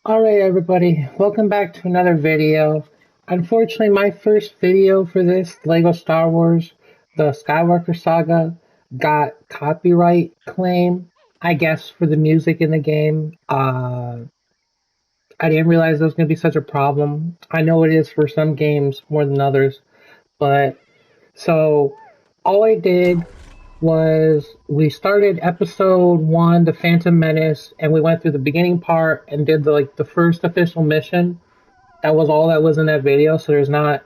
Alright everybody, welcome back to another video. Unfortunately, my first video for this, LEGO Star Wars, the Skywalker Saga, got copyright claim, I guess, for the music in the game. I didn't realize it was going to be such a problem. I know it is for some games more than others, but so all I did was we started Ep.1, The Phantom Menace, and we went through the beginning part and did the first official mission. That was all that was in that video, so there's not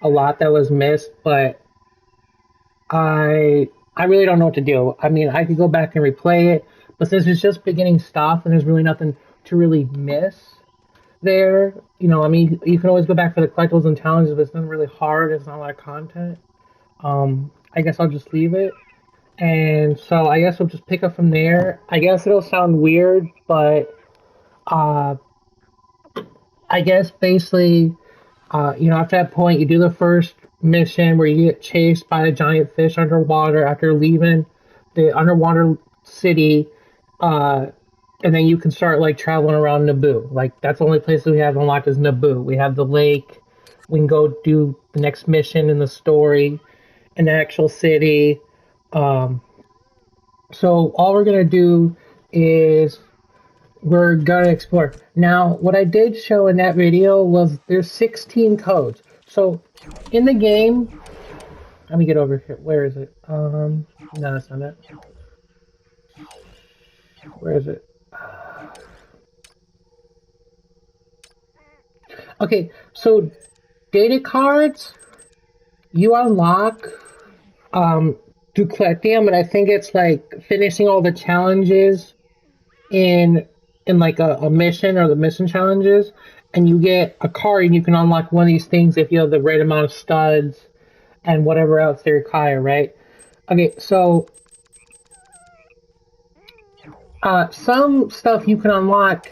a lot that was missed, but I really don't know what to do. I mean, I could go back and replay it, but since it's just beginning stuff and there's really nothing to really miss there, I mean, you can always go back for the collectibles and challenges, but it's not really hard. It's not a lot of content. I guess I'll just leave it. And so I guess we'll just pick up from there. I guess it'll sound weird, but uh, I guess basically, after that point, you do the first mission where you get chased by a giant fish underwater after leaving the underwater city, uh, and then you can start like traveling around Naboo. Like that's the only place that we have unlocked is Naboo. We have the lake. We can go do the next mission in the story in the actual city. Um, so all we're gonna do is we're gonna explore. Now, what I did show in that video was there's 16 codes. So in the game, let me get over here. Where is it? No, that's not it. Where is it? Okay, so data cards you unlock to collect them, and I think it's like finishing all the challenges in like a mission or the mission challenges, and you get a card and you can unlock one of these things if you have the right amount of studs and whatever else they require, right? Okay, so some stuff you can unlock,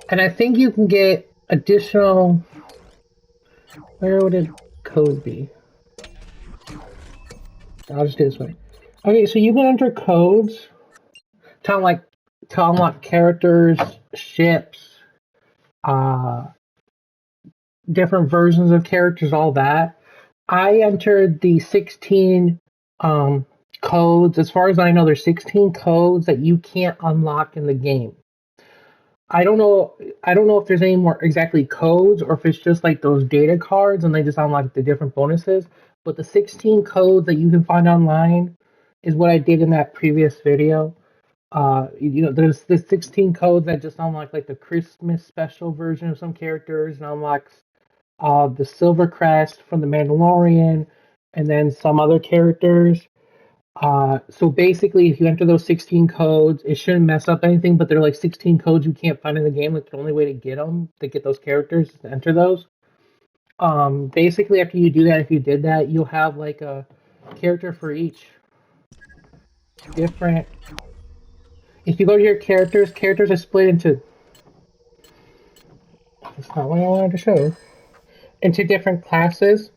and I think you can get additional. Where would it code be? I'll just do it this way. Okay, so you can enter codes to unlock characters, ships, uh, different versions of characters, all that. I entered the 16 codes. As far as I know, there's 16 codes that you can't unlock in the game. I don't know. I don't know if there's any more exactly codes or if it's just like those data cards and they just unlock the different bonuses. But the 16 codes that you can find online is what I did in that previous video. There's the 16 codes that just unlock like the Christmas special version of some characters and unlocks the Silver Crest from the Mandalorian, and then some other characters. So basically, if you enter those 16 codes, it shouldn't mess up anything. But they're like 16 codes you can't find in the game. Like the only way to get them, to get those characters, is to enter those. Basically, after you do that, if you did that, you'll have like a character for each different. If you go to your characters, characters are split into. That's not what I wanted to show. Into different classes.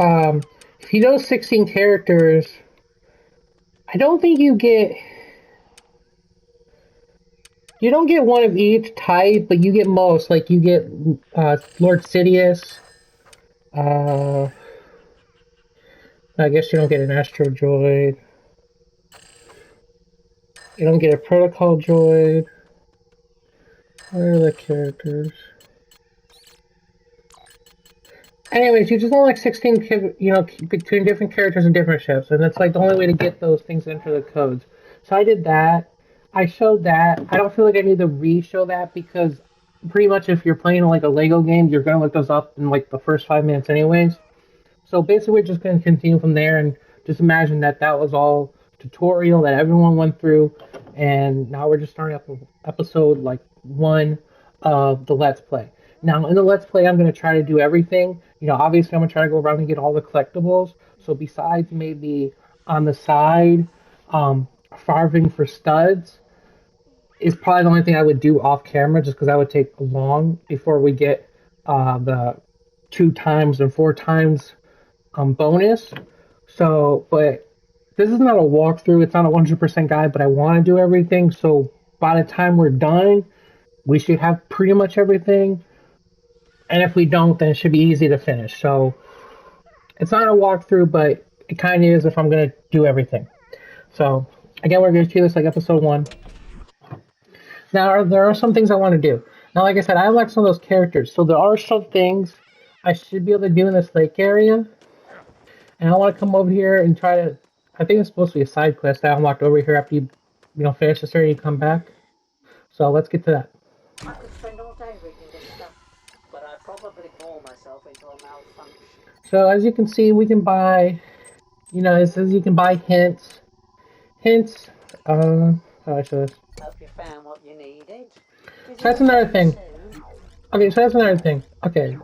If you know 16 characters, I don't think you don't get one of each type, but you get most. Like you get Lord Sidious. Uh, I guess you don't get an Astro Droid. You don't get a Protocol Droid. Where are the characters? Anyways, you just unlock 16, between different characters and different ships, and it's like the only way to get those things into the codes. So I did that. I showed that. I don't feel like I need to re-show that because pretty much if you're playing like a Lego game, you're gonna look those up in like the first 5 minutes anyways. So basically, we're just gonna continue from there and just imagine that that was all tutorial that everyone went through, and now we're just starting up episode like 1 of the Let's Play. Now, in the Let's Play, I'm going to try to do everything. Obviously, I'm going to try to go around and get all the collectibles. So besides maybe on the side, farming for studs is probably the only thing I would do off camera just because that would take long before we get the 2 times and 4 times bonus. So, but this is not a walkthrough. It's not a 100% guide, but I want to do everything. So by the time we're done, we should have pretty much everything. And if we don't, then it should be easy to finish. So it's not a walkthrough, but it kind of is if I'm going to do everything. So again, we're going to treat this like episode 1. Now, there are some things I want to do. Now, like I said, I like some of those characters. So there are some things I should be able to do in this lake area. And I want to come over here and try to... I think it's supposed to be a side quest I unlocked over here after you finish this area and you come back. So let's get to that. I could spend all day reading this stuff, but I'd probably bore myself into a malfunction. So as you can see, we can buy... it says you can buy hints. Hints... how do I show this? Hope you found what you needed. So that's another thing. Okay, so that's another thing. Okay.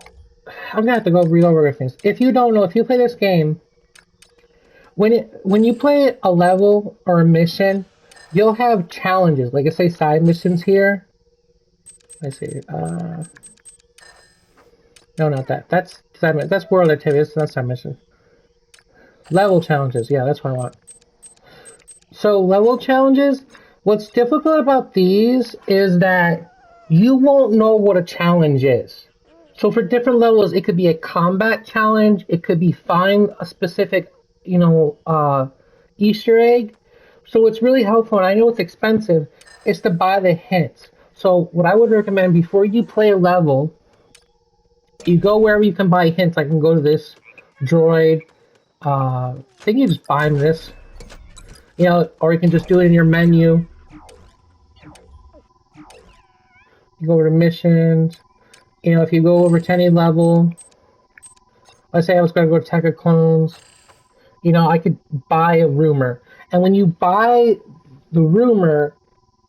I'm gonna have to go read over things. If you don't know, if you play this game, when you play a level or a mission, you'll have challenges. Like I say, side missions here. Let's see. No, not that. That's world activities. That's side mission. Level challenges. Yeah, that's what I want. So level challenges. What's difficult about these is that you won't know what a challenge is. So for different levels, it could be a combat challenge. It could be find a specific, Easter egg. So what's really helpful, and I know it's expensive, is to buy the hints. So what I would recommend before you play a level, you go wherever you can buy hints. I can go to this droid. I think you just buy this. Or you can just do it in your menu. You go over to missions. If you go over to any level, let's say I was going to go to Attack of Clones, I could buy a rumor. And when you buy the rumor,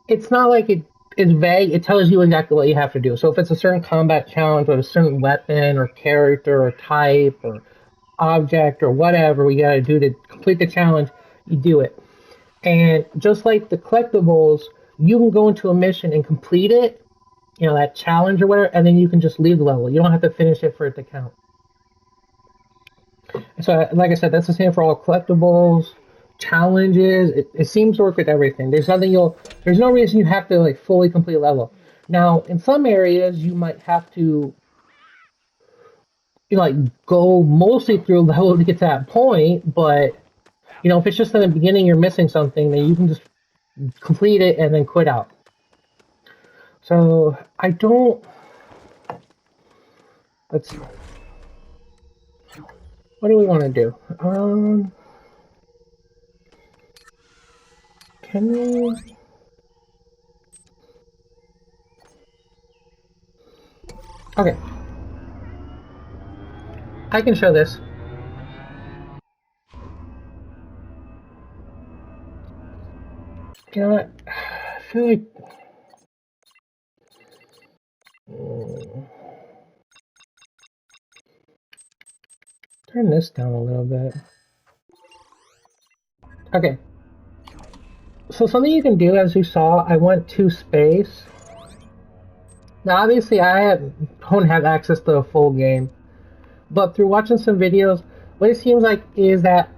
it's not like it's vague. It tells you exactly what you have to do. So if it's a certain combat challenge with a certain weapon or character or type or object or whatever we got to do to complete the challenge, you do it. And just like the collectibles, you can go into a mission and complete it, that challenge or whatever, and then you can just leave the level. You don't have to finish it for it to count. So, like I said, that's the same for all collectibles, challenges. It seems to work with everything. There's no reason you have to fully complete a level. Now, in some areas, you might have to go mostly through a level to get to that point, but if it's just in the beginning you're missing something, then you can just complete it and then quit out. So let's see. What do we want to do? Can we... Okay. I can show this. You know what? I feel like... Turn this down a little bit. Okay. So something you can do, as you saw, I went to space. Now obviously don't have access to the full game, but through watching some videos, what it seems like is that,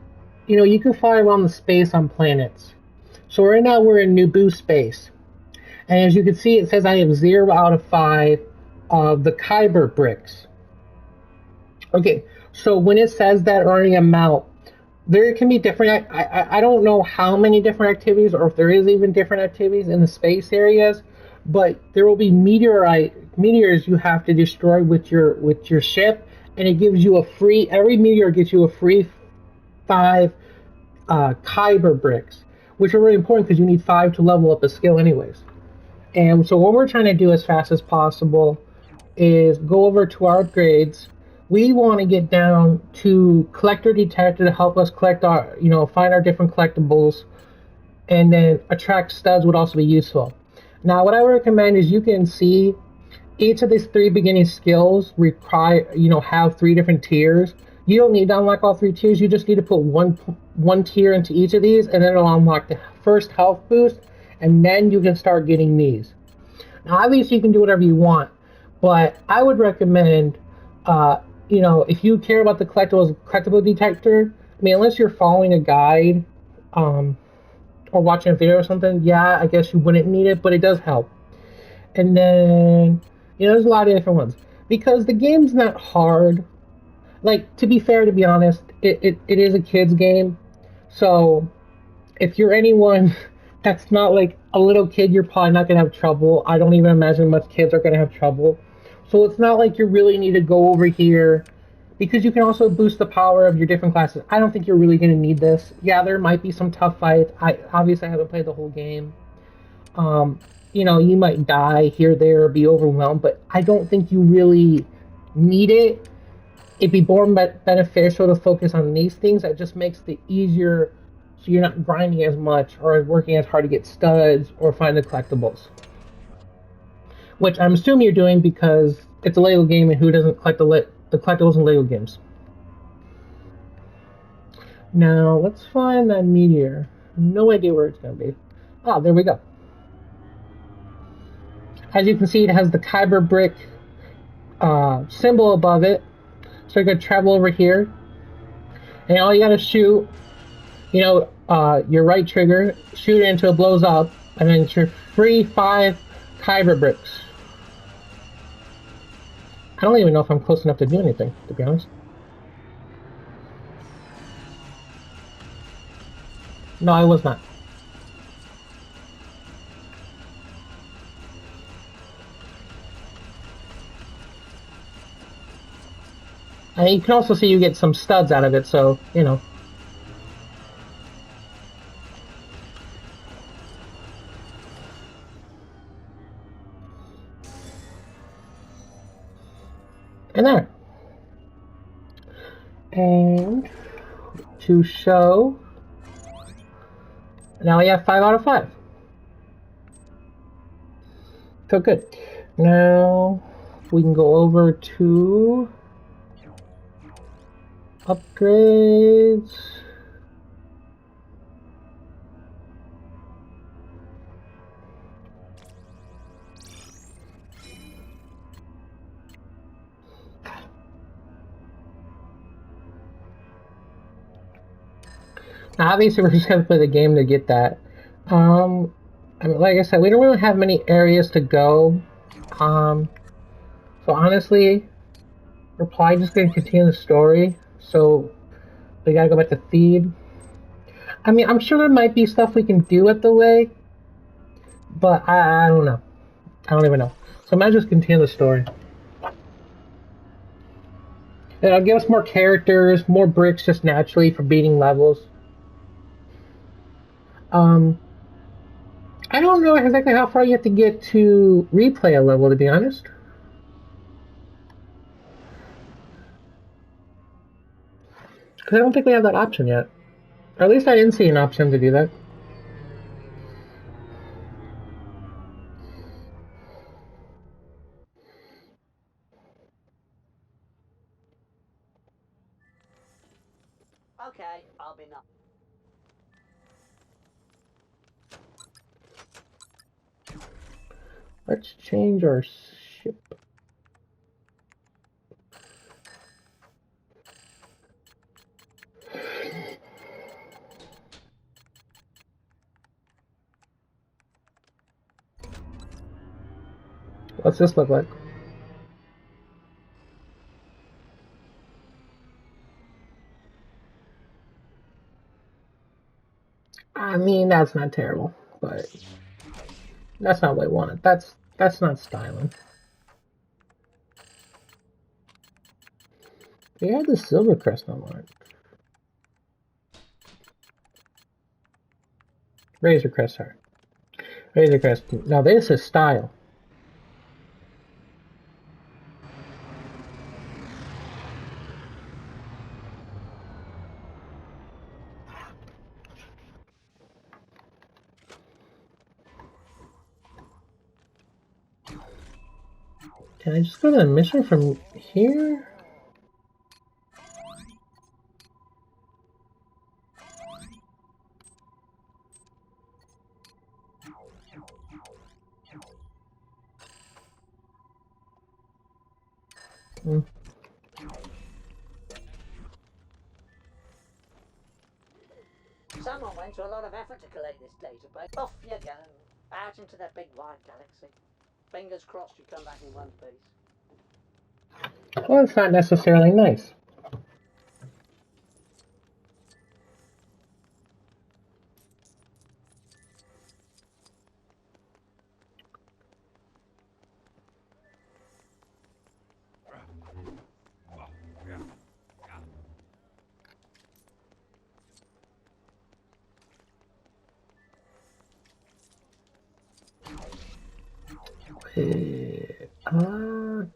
you can fly around the space on planets. So right now we're in Naboo space. And as you can see, it says I have 0 out of 5 of the Kyber bricks. Okay, so when it says that earning amount, there can be different... I don't know how many different activities, or if there is even different activities in the space areas, but there will be meteors you have to destroy with your ship, and it gives you a free... Every meteor gives you a free 5 Kyber bricks, which are really important because you need 5 to level up a skill anyways. And so what we're trying to do as fast as possible is go over to our upgrades. We want to get down to collector detector to help us collect our, find our different collectibles, and then attract studs would also be useful. Now, what I would recommend is you can see each of these 3 beginning skills require, have 3 different tiers. You don't need to unlock all 3 tiers. You just need to put one tier into each of these, and then it'll unlock the first health boost, and then you can start getting these. Now, obviously, you can do whatever you want, but I would recommend, if you care about the collectible detector, unless you're following a guide, or watching a video or something, yeah, I guess you wouldn't need it, but it does help. And then, there's a lot of different ones. Because the game's not hard. Like, to be fair, to be honest, it is a kid's game. So, if you're anyone that's not like a little kid, you're probably not going to have trouble. I don't even imagine much kids are going to have trouble. So, it's not like you really need to go over here because you can also boost the power of your different classes. I don't think you're really going to need this. Yeah, there might be some tough fights. I obviously haven't played the whole game. Um, you might die here, there, or be overwhelmed, but I don't think you really need it. It'd be more beneficial to focus on these things. That just makes it easier so you're not grinding as much or working as hard to get studs or find the collectibles. Which I'm assuming you're doing because it's a Lego game and who doesn't collect the collectibles in Lego games? Now, let's find that meteor. No idea where it's going to be. Ah, there we go. As you can see, it has the Kyber brick symbol above it. So you're going to travel over here. And all you got to shoot, your right trigger, shoot it until it blows up, and then it's your free 5 Kyber bricks. I don't even know if I'm close enough to do anything, to be honest. No, I was not. And you can also see you get some studs out of it, so, And there. And to show, now we have 5 out of 5. So good. Now we can go over to upgrades. Now, obviously, we're just gonna play the game to get that. Like I said, we don't really have many areas to go. So honestly, we're probably just gonna continue the story. So we gotta go back to Theed. I mean, I'm sure there might be stuff we can do at the way, but I don't know. I don't even know. So I might just continue the story. It'll give us more characters, more bricks just naturally for beating levels. Um, I don't know exactly how far you have to get to replay a level, to be honest. Because I don't think we have that option yet. Or at least I didn't see an option to do that. Okay, I'll be not. Let's change our ship. What's this look like? I mean, that's not terrible, but that's not what I wanted. That's not styling. We had the silver crest unlocked. Razor crest, sorry. Razor crest. Now this is style. Can I just go to the mission from here? Hmm. Someone went went to a lot of effort to collect this database. Off you go, out into that big wide galaxy. Fingers crossed you come back in one piece. Well, it's not necessarily nice.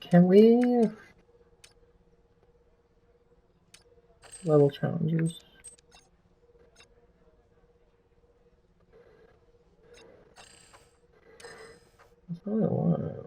Can we level challenges? That's not what I want.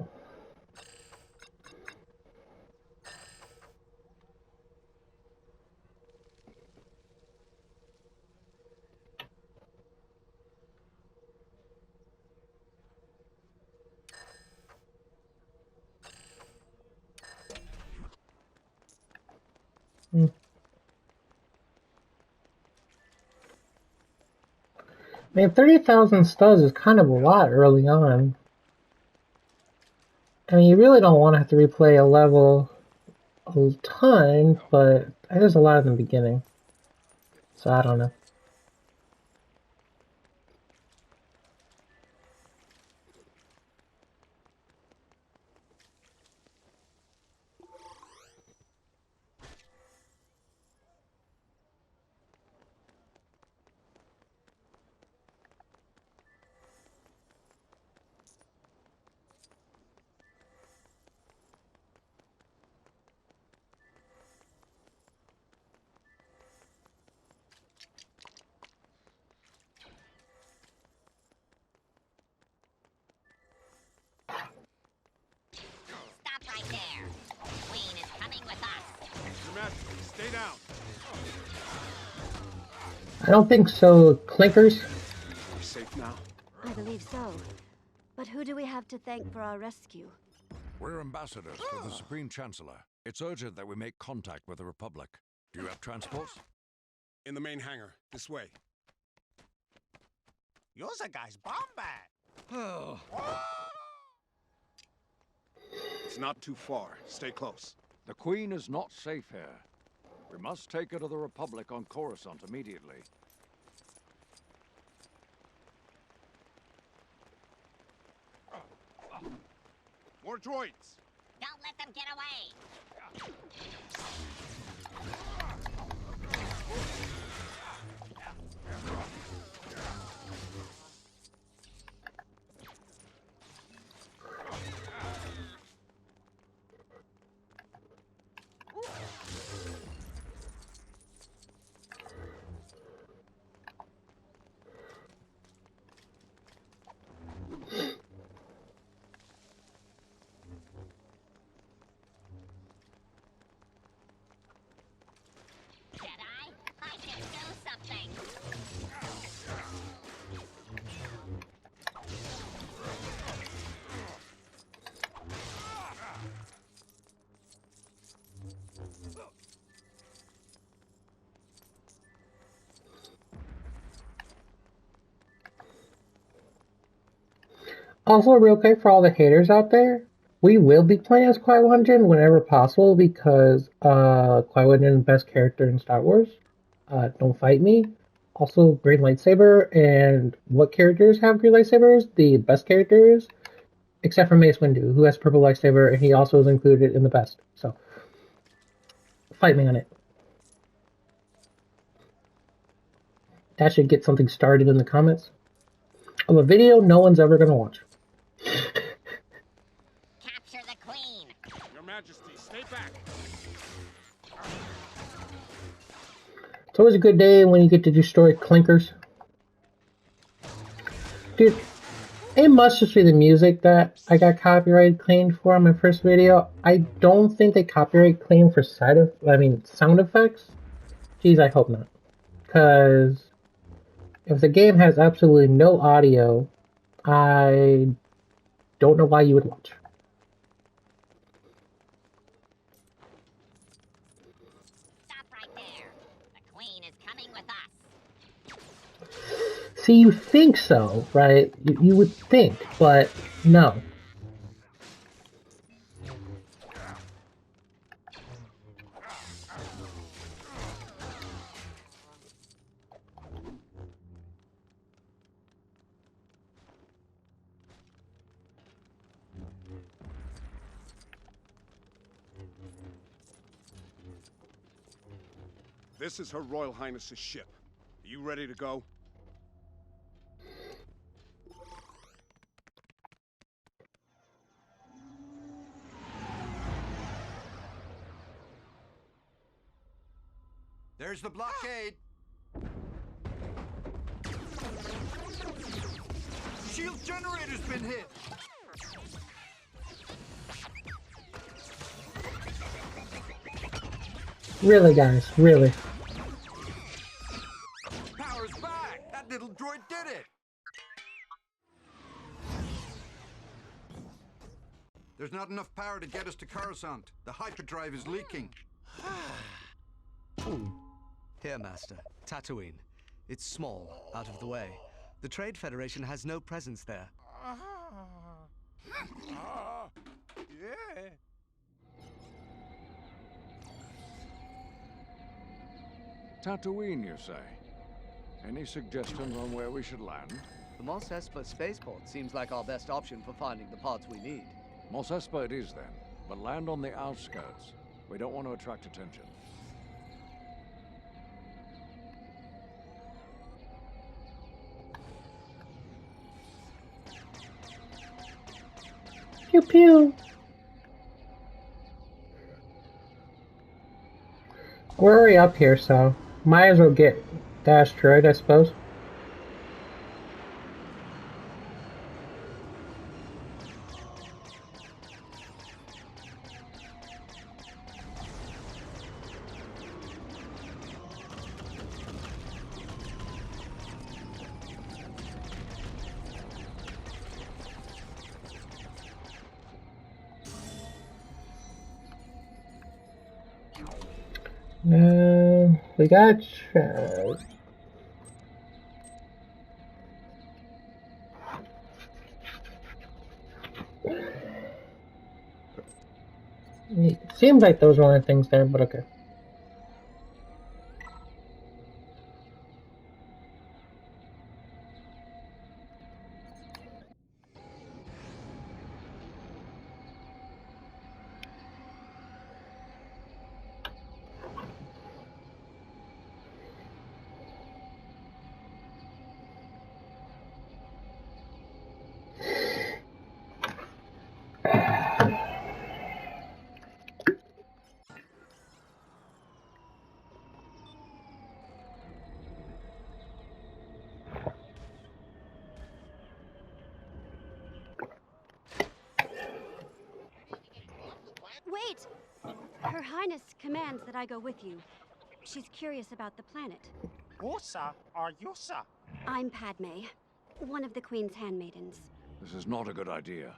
I mean, 30,000 studs is kind of a lot early on. I mean, you really don't want to have to replay a level a ton, but there's a lot in the beginning. So I don't know. Stay down. I don't think so. Clinkers? We're safe now. I believe so. But who do we have to thank for our rescue? We're ambassadors to the Supreme Chancellor. It's urgent that we make contact with the Republic. Do you have transports? In the main hangar. This way. You're the guy's bomb bat. It's not too far. Stay close. The Queen is not safe here. We must take her to the Republic on Coruscant immediately. More droids. Don't let them get away. Also, real quick for all the haters out there, we will be playing as Qui-Gon Jinn whenever possible because Qui-Gon Jinn is the best character in Star Wars. Don't fight me. Also, green lightsaber, and what characters have green lightsabers? The best characters, except for Mace Windu, who has purple lightsaber, and he also is included in the best. So, fight me on it. That should get something started in the comments of a video no one's ever going to watch. Capture the Queen. Your Majesty, stay back. It's always a good day when you get to destroy clinkers. Dude, it must just be the music that I got copyright claimed for on my first video. I don't think they copyright claim for sound effects. Jeez, I hope not. Because if the game has absolutely no audio, I don't know why you would watch. Stop right there. The Queen is coming with us. See, you think so, right? You would think, but no. This is Her Royal Highness's ship. Are you ready to go? There's the blockade. Shield generator's been hit. Really, guys, really. Power's back. That little droid did it. There's not enough power to get us to Coruscant. The hyperdrive is leaking. Here, Master. Tatooine. It's small, out of the way. The Trade Federation has no presence there. Yeah. Tatooine, you say? Any suggestions on where we should land? The Mos Espa spaceport seems like our best option for finding the parts we need. Mos Espa it is then, but land on the outskirts. We don't want to attract attention. Pew pew. We're already up here, so might as well get the asteroid, I suppose. We got it seems like those were only things there, but okay. Wait! Her Highness commands that I go with you. She's curious about the planet. Ursa or Yusa? I'm Padme, one of the Queen's handmaidens. This is not a good idea.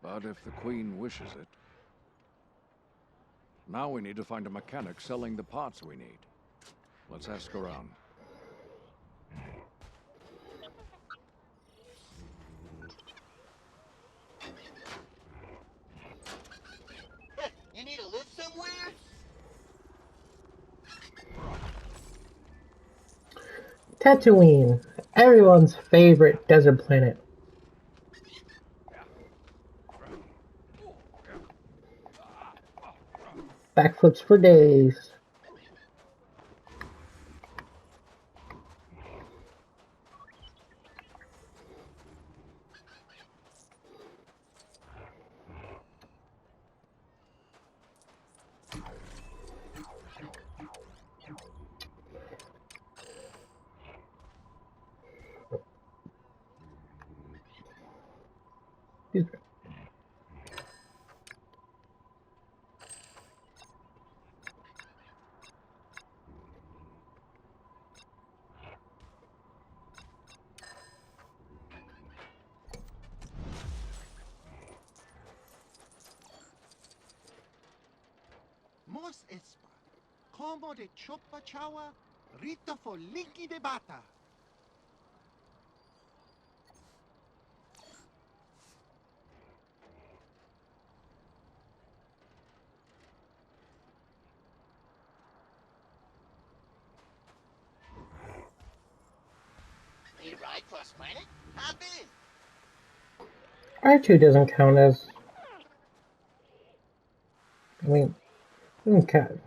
But if the Queen wishes it... Now we need to find a mechanic selling the parts we need. Let's ask around. You need to live somewhere? Tatooine, everyone's favorite desert planet. Backflips for days. Excuse me. Mos Espa. Como de chopa chawa, rita for linky de bata. Hop in. R2 doesn't count as. I mean, doesn't count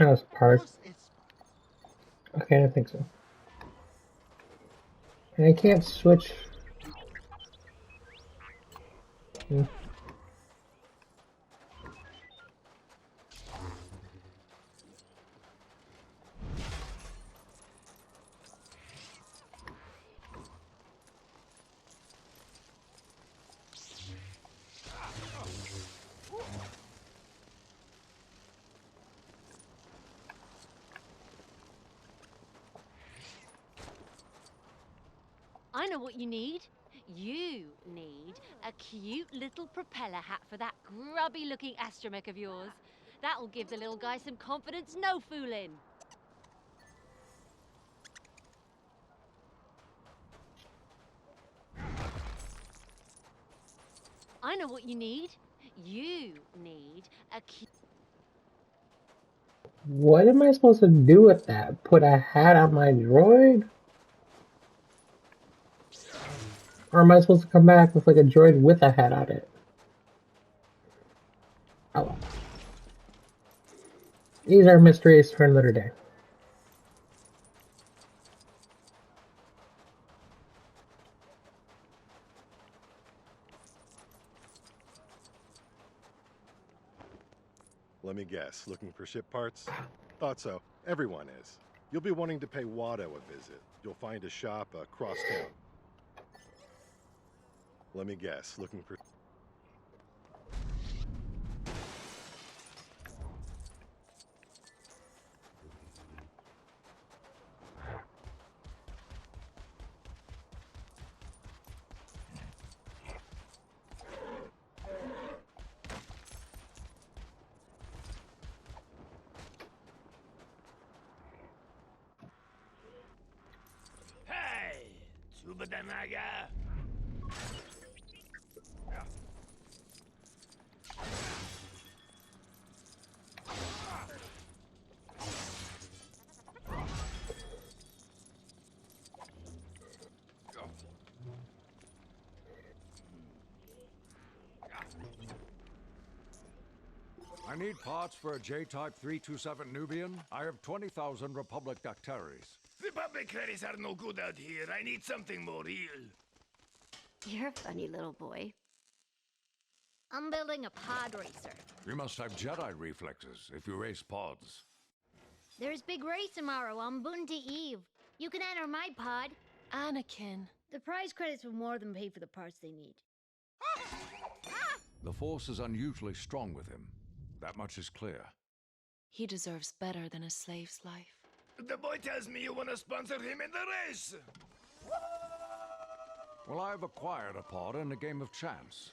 as part. Muss es Okay, I don't think so. And I can't switch. Hmm. I know what you need. You need a cute little propeller hat for that grubby-looking astromech of yours. That'll give the little guy some confidence, no fooling. I know what you need. You need a cute... What am I supposed to do with that? Put a hat on my droid? Or am I supposed to come back with like a droid with a hat on it? Oh well. These are mysteries for another day. Let me guess, looking for ship parts? Thought so. Everyone is. You'll be wanting to pay Watto a visit. You'll find a shop across town. Let me guess, looking for... Hey! Subadanaga! I need parts for a J-Type 327 Nubian. I have 20,000 Republic Dactaries. Republic credits are no good out here. I need something more real. You're a funny little boy. I'm building a pod racer. You must have Jedi reflexes if you race pods. There's big race tomorrow on Bunty Eve. You can enter my pod. Anakin. The prize credits will more than pay for the parts they need. The Force is unusually strong with him. That much is clear. He deserves better than a slave's life. The boy tells me you want to sponsor him in the race. Well, I've acquired a pod in a game of chance.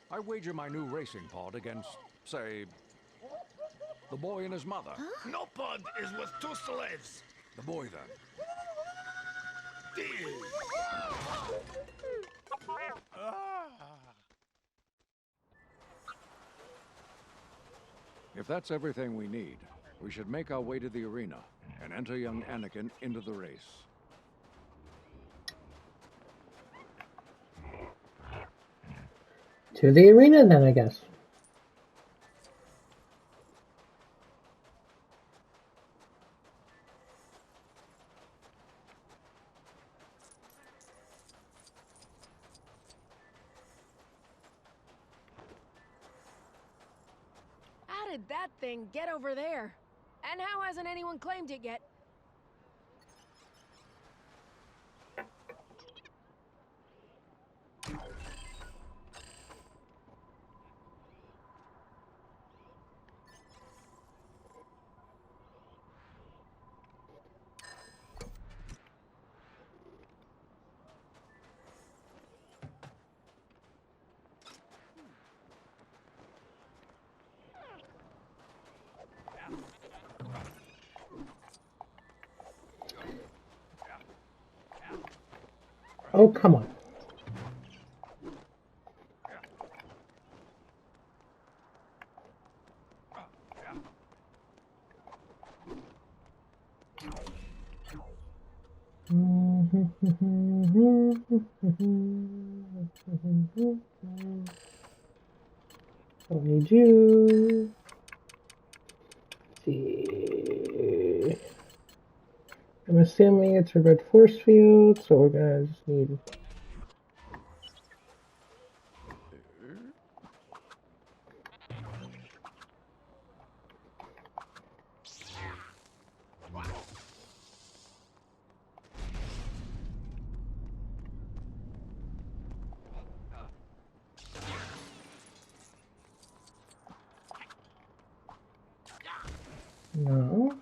I wager my new racing pod against, say, the boy and his mother. No pod is worth 2 slaves. The boy, then. Deal. If that's everything we need, we should make our way to the arena and enter young Anakin into the race. To the arena then, I guess. How did that thing get over there? And how hasn't anyone claimed it yet? Oh, come on. Hmm. Don't need you. Let's see. I'm assuming it's a red force field, so we're gonna just need. No.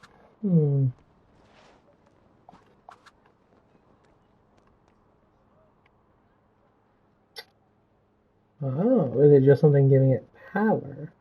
Oh, is it just something giving it power?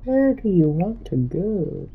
Where do you want to go?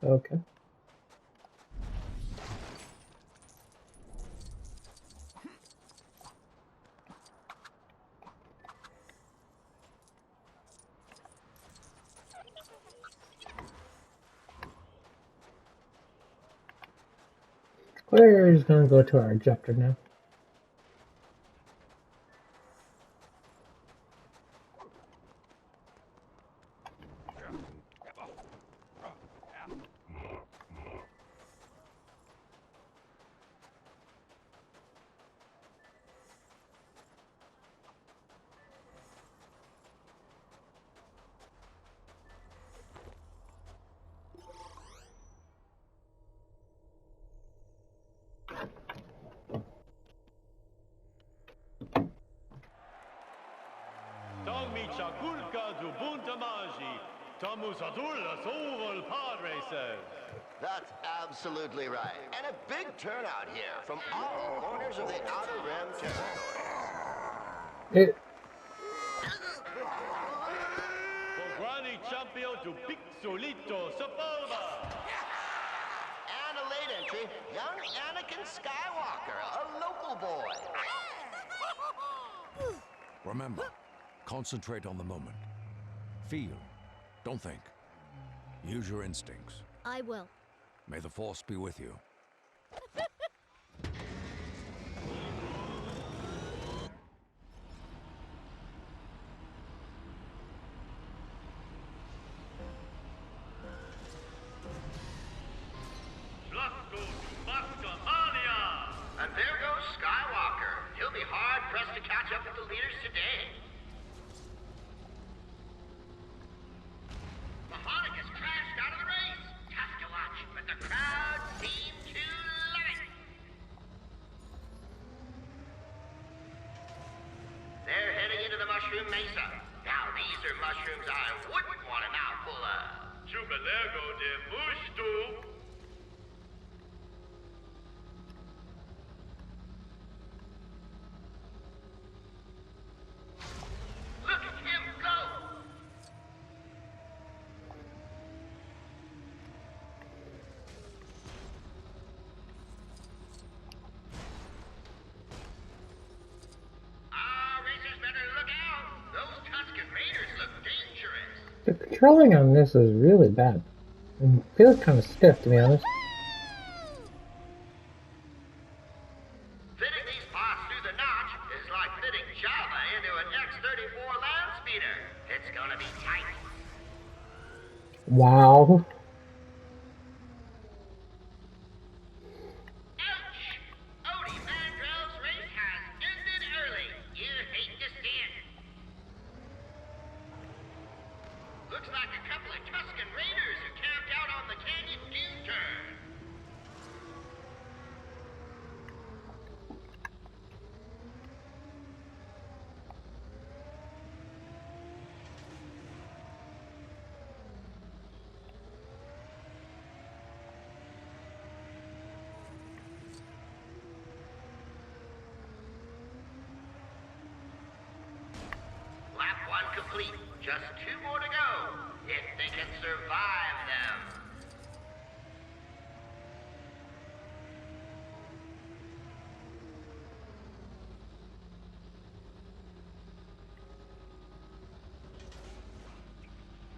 Okay. We're just gonna go to our objective now. That's absolutely right. And a big turnout here from all corners of the Outer Rim territory. And a late entry, young Anakin Skywalker, a local boy. Remember, concentrate on the moment. Feel, don't think. Use your instincts. I will. May the Force be with you. And there goes Skywalker. He'll be hard-pressed to catch up with the leaders today. Mahalik has crashed out of the race. Tough to watch, but the crowd seem to love it. They're heading into the Mushroom Mesa. Now, these are mushrooms I wouldn't want a mouthful of. Chubalego de Mushtu. Look at him go! Racers better look out! Those Tusken Raiders look dangerous! The controlling on this is really bad. It feels kind of stiff, to be honest. Fitting these parts through the notch is like fitting Java into an X-34 land speeder. It's gonna be tight. Wow. Ouch! Odie Mandrell's race has ended early. You hate to see it. Looks like a couple of Tusken Raiders who camped out on the canyon U-turn. Lap 1 complete. Just 2 more to go. If they can survive them.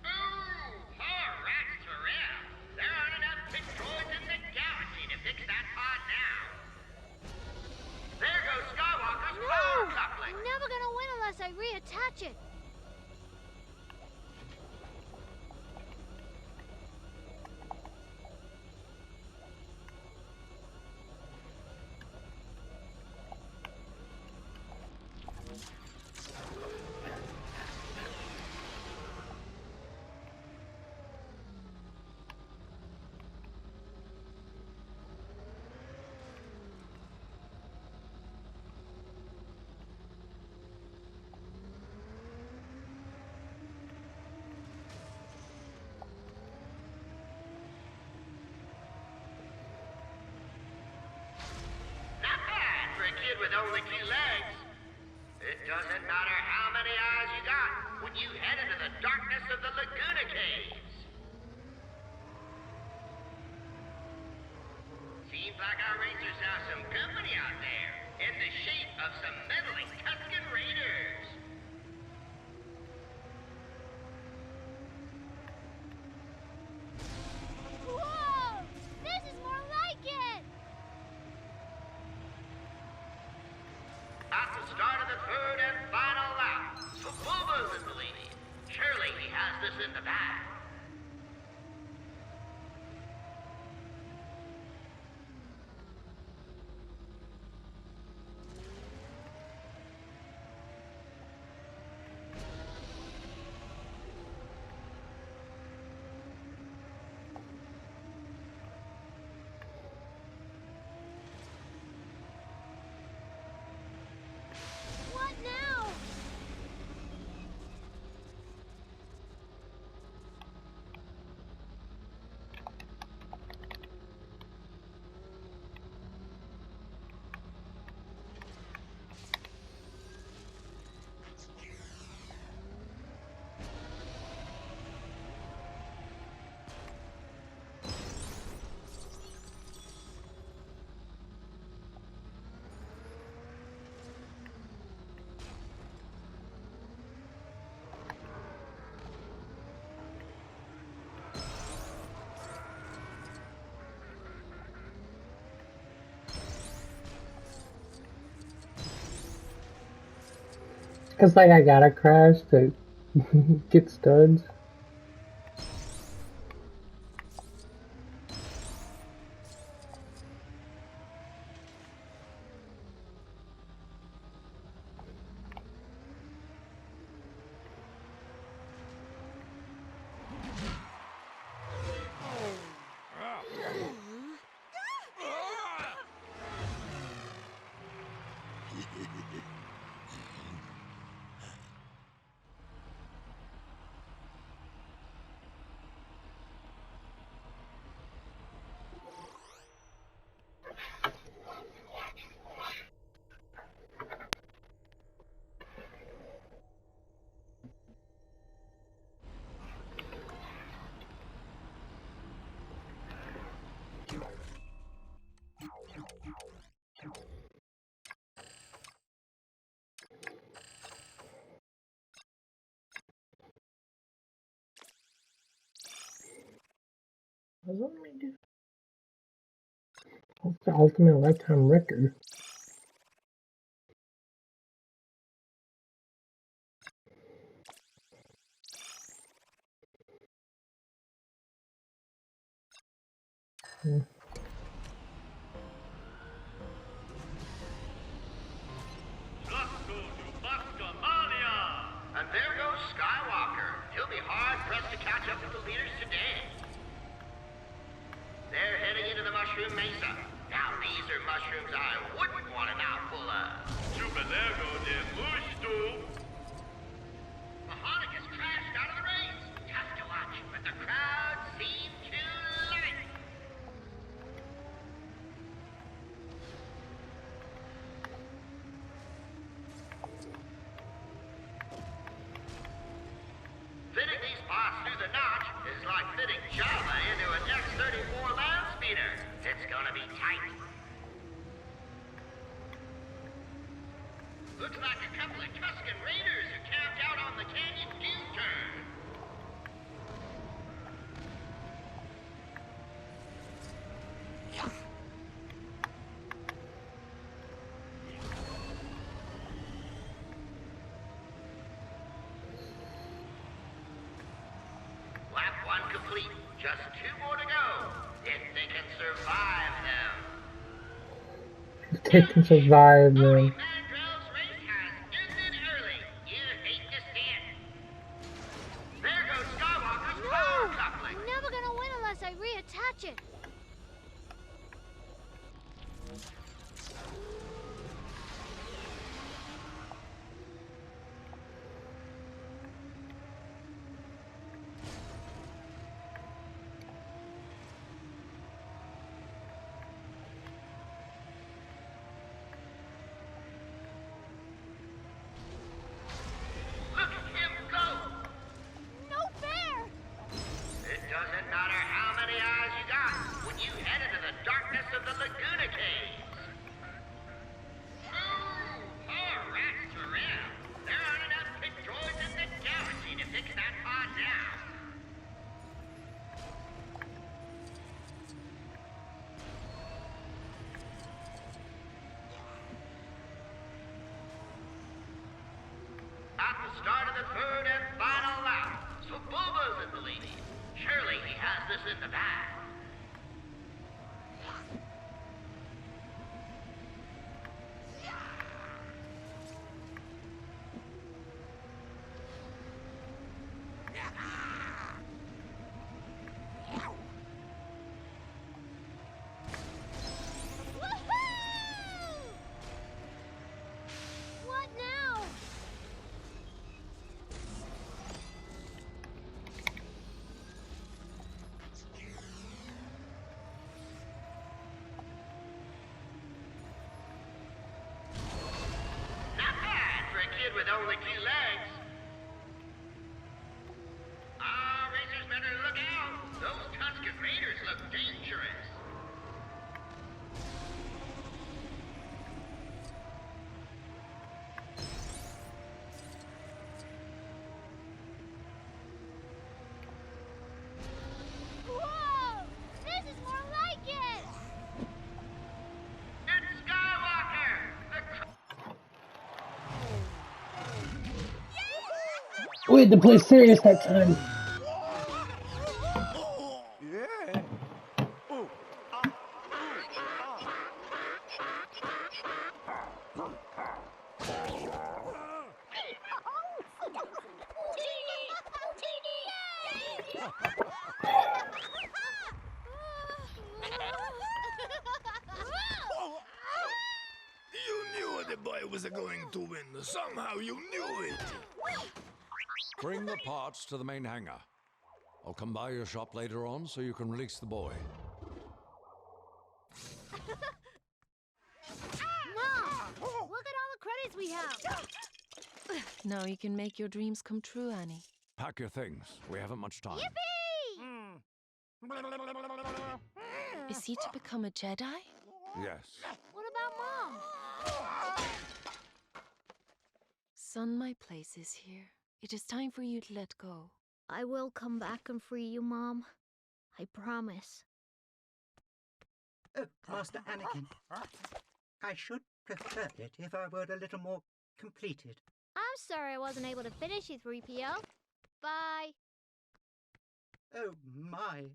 Ooh, poor rats to rip. There aren't enough pit droids in the galaxy to fix that pod now. There goes Skywalker's power coupling. I'm never gonna win unless I reattach it. Not bad for a kid with only 2 legs. It doesn't matter how many eyes you got when you head into the darkness of the Laguna Caves. Seems like our racers have some company out there, in the shape of some meddling Tuscan raiders. Whoa! This is more like it! At the start of the third and final lap, so full moon, believe me. Surely he has this in the bag. What now? Cause like I gotta crash to get studs. What's the ultimate lifetime record? And there goes Skywalker. He'll be hard-pressed to catch up with the leaders today. They're heading into the Mushroom Mesa. Now, these are mushrooms I wouldn't want a mouthful of. Superlego de Musto. Mahalik has crashed out of the race. Tough to watch, but the crowd seemed to like it. Fitting these parts through the notch is like fitting Java into an X-34 land speeder. It's gonna be tight. Looks like a couple of Tuscan raiders who camped out on the canyon U-turn. Lap 1 complete. Just 2 more to go. If they can survive them. They can survive them. Mandrell's race has ended early. You hate to see it. There goes Skywalker's power coupling. I'm never gonna win unless I reattach it. the third and final lap, so Bulba's in the lead. Surely he has this in the bag. What now? Not bad for a kid with only 2 legs. Ah, racers better look out. Those Tusken Raiders look dangerous. Whoa! This is more like it! It's Skywalker! We had to play serious that time. Yeah. Ooh. You knew the boy was going to win. Somehow you knew it. Bring the parts to the main hangar. I'll come by your shop later on so you can release the boy. Mom! Look at all the credits we have! Now you can make your dreams come true, Annie. Pack your things. We haven't much time. Yippee! Is he to become a Jedi? Yes. What about Mom? Son, my place is here. It is time for you to let go. I will come back and free you, Mom. I promise. Oh, Master Anakin. I should prefer it if I were a little more completed. I'm sorry I wasn't able to finish you, 3PO. Bye. Oh, my.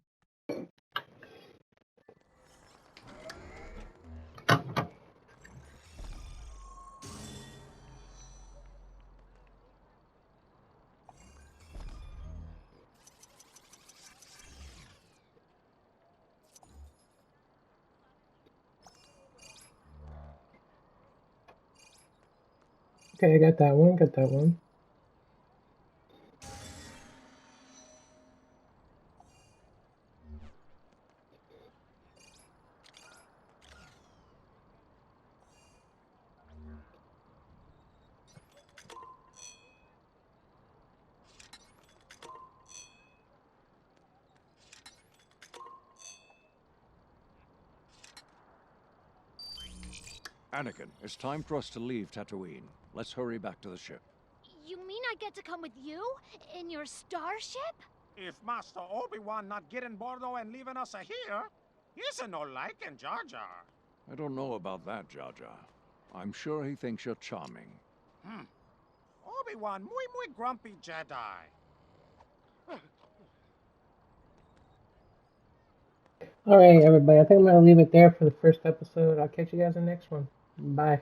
Okay, I got that one. Got that one. Anakin, it's time for us to leave Tatooine. Let's hurry back to the ship. You mean I get to come with you? In your starship? If Master Obi-Wan not getting Bordo and leaving us here, he's a no liking Jar Jar. I don't know about that, Jar Jar. I'm sure he thinks you're charming. Obi-Wan, muy grumpy Jedi. All right, everybody. I think I'm going to leave it there for the first episode. I'll catch you guys in the next one. Bye.